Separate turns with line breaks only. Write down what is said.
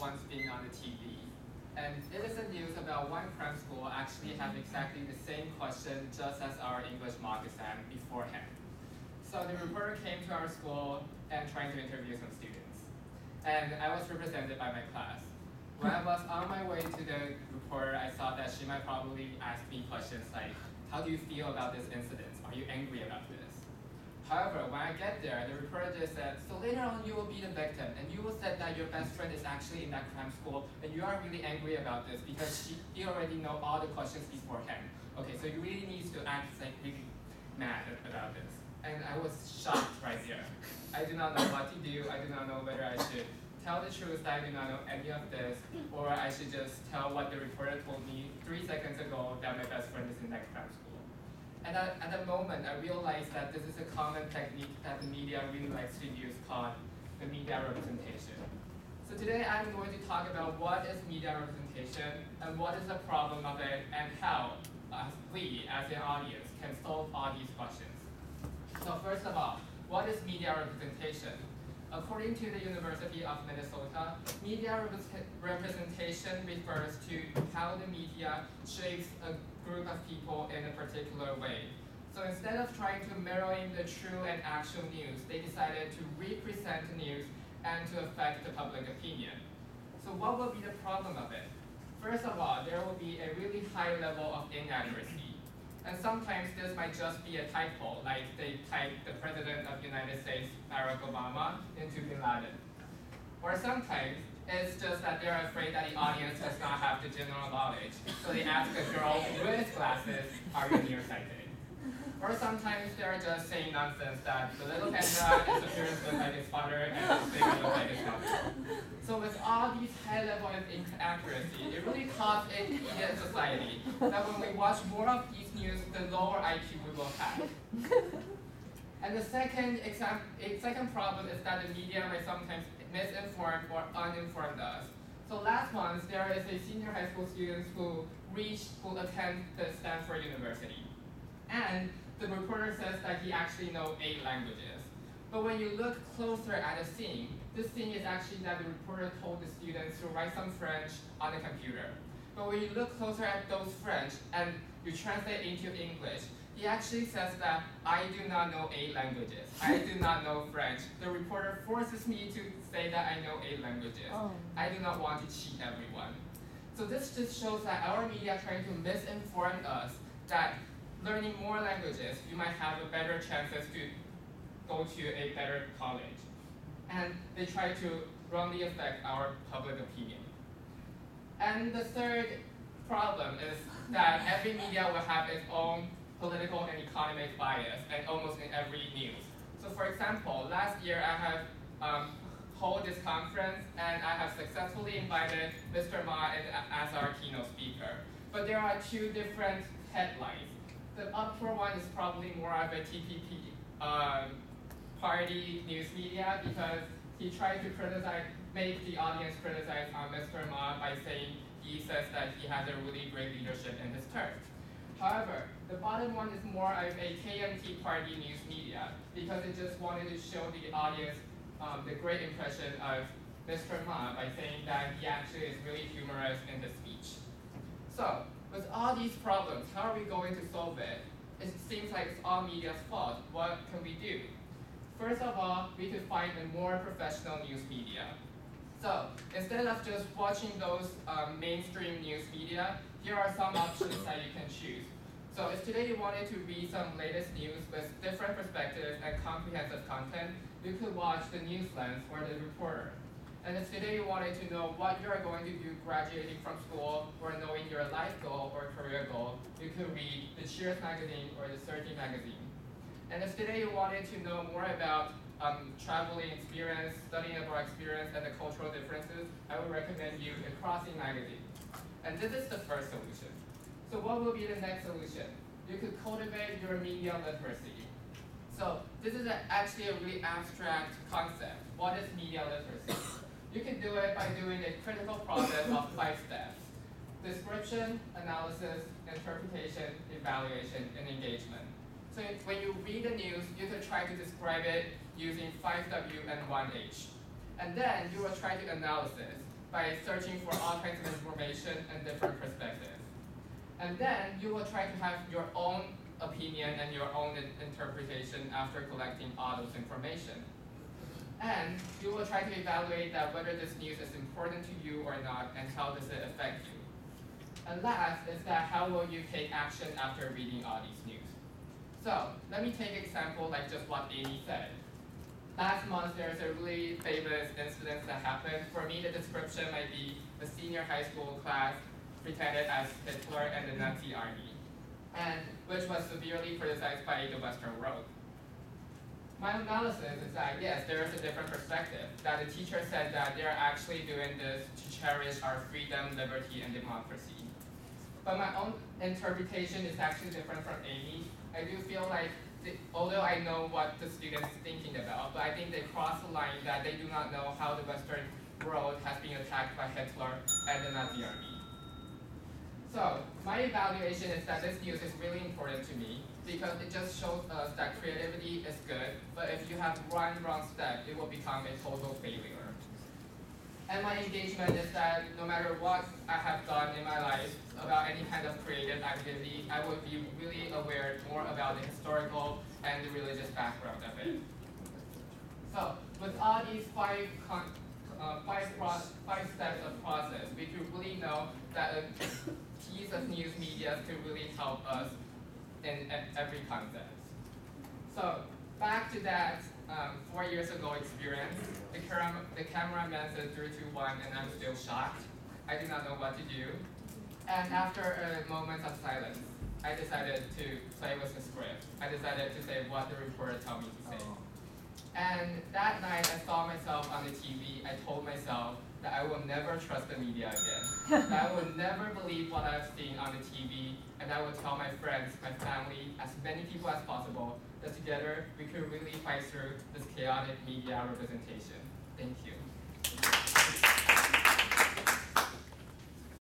once been on the TV. And it is a news about one cram school actually have exactly the same question just as our English mock exam beforehand. So the reporter came to our school and trying to interview some students. And I was represented by my class. When I was on my way to the reporter, I thought that she might probably ask me questions like, how do you feel about this incident? Are you angry about this? However, when I get there, the reporter just said, so later on you will be the victim, and you will say that your best friend is actually in that cram school, and you are really angry about this because he already know all the questions beforehand. Okay, so you really need to act like really mad about this. And I was shocked right there. I do not know what to do. I do not know whether I should tell the truth that I do not know any of this, or I should just tell what the reporter told me 3 seconds ago that my best friend is in that cram school. And at the moment, I realized that this is a common technique that the media really likes to use called the media representation. So today I'm going to talk about what is media representation and what is the problem of it and how we, as an audience, can solve all these questions. So first of all, what is media representation? According to the University of Minnesota, media representation refers to how the media shapes a group of people in a particular way. So instead of trying to mirror in the true and actual news, they decided to represent the news and to affect the public opinion. So what will be the problem of it? First of all, there will be a really high level of inaccuracy. And sometimes this might just be a typo, like they typed the President of the United States, Barack Obama, into Bin Laden. Or sometimes it's just that they're afraid that the audience does not have the general knowledge, so they ask a girl with glasses, are you nearsighted? Or sometimes they're just saying nonsense that the little panda, its appearance looks like its father, and its finger looks like its mother. So with all these high level of inaccuracy, it really caused a heated society that when we watch more of these news, the lower IQ we will have. And the second problem is that the media may sometimes misinform or uninformed us. So last month, there is a senior high school student who attend the Stanford University. And the reporter says that he actually knows 8 languages. But when you look closer at the scene, this scene is actually that the reporter told the students to write some French on the computer. But when you look closer at those French and you translate into English, he actually says that I do not know 8 languages. I do not know French. The reporter forces me to say that I know 8 languages. I do not want to cheat everyone. So this just shows that our media trying to misinform us that learning more languages, you might have a better chances to go to a better college. And they try to wrongly affect our public opinion. And the third problem is that every media will have its own political and economic bias, and almost in every news. So for example, last year I have held this conference, and I have successfully invited Mr. Ma as our keynote speaker. But there are 2 different headlines. The upper one is probably more of a TPP party news media because he tried to make the audience criticize Mr. Ma by saying he says that he has a really great leadership in his term. However, the bottom one is more of a KMT party news media because it just wanted to show the audience the great impression of Mr. Ma by saying that he actually is really humorous in his speech. So, with all these problems, how are we going to solve it? It seems like it's all media's fault. What can we do? First of all, we could find a more professional news media. So, instead of just watching those mainstream news media, here are some options that you can choose. So if today you wanted to read some latest news with different perspectives and comprehensive content, you could watch the News Lens or the Reporter. And if today you wanted to know what you are going to do graduating from school or knowing your life goal or career goal, you could read the Cheers magazine or the 30 magazine. And if today you wanted to know more about traveling experience, studying abroad experience, and the cultural differences, I would recommend you the Crossing magazine. And this is the first solution. So what will be the next solution? You could cultivate your media literacy. So this is actually a really abstract concept. What is media literacy? You can do it by doing a critical process of 5 steps: description, analysis, interpretation, evaluation, and engagement. So when you read the news, you could try to describe it using 5W and 1H. And then you will try to analysis. by searching for all kinds of information and different perspectives. And then you will try to have your own opinion and your own interpretation after collecting all those information. And you will try to evaluate that whether this news is important to you or not, and how does it affect you. And last is that how will you take action after reading all these news. So let me take an example like just what Amy said. Last month there's a really famous incident that happened. For me, the description might be the senior high school class pretended as Hitler and the Nazi army, and which was severely criticized by the Western world. My analysis is that yes, there is a different perspective, that the teacher said that they're actually doing this to cherish our freedom, liberty, and democracy. But my own interpretation is actually different from Amy. I do feel like, although I know what the students are thinking about, but I think they cross the line that they do not know how the Western world has been attacked by Hitler and the Nazi army. So my evaluation is that this news is really important to me because it just shows us that creativity is good, but if you have one wrong step, it will become a total failure. And my engagement is that no matter what I have done in my life about any kind of creative activity, I would be really aware more about the historical and the religious background of it. So with all these five steps of process, we could really know that a piece of news media could really help us in every context. So back to that 4 years ago experience, the cameraman said 3, 2, 1, and I'm still shocked. I did not know what to do. And after a moment of silence, I decided to play with the script. I decided to say what the reporter told me to say. And that night, I saw myself on the TV. I told myself that I will never trust the media again. That I will never believe what I've seen on the TV, and I will tell my friends, my family, as many people as possible, that together we could really fight through this chaotic media representation. Thank you.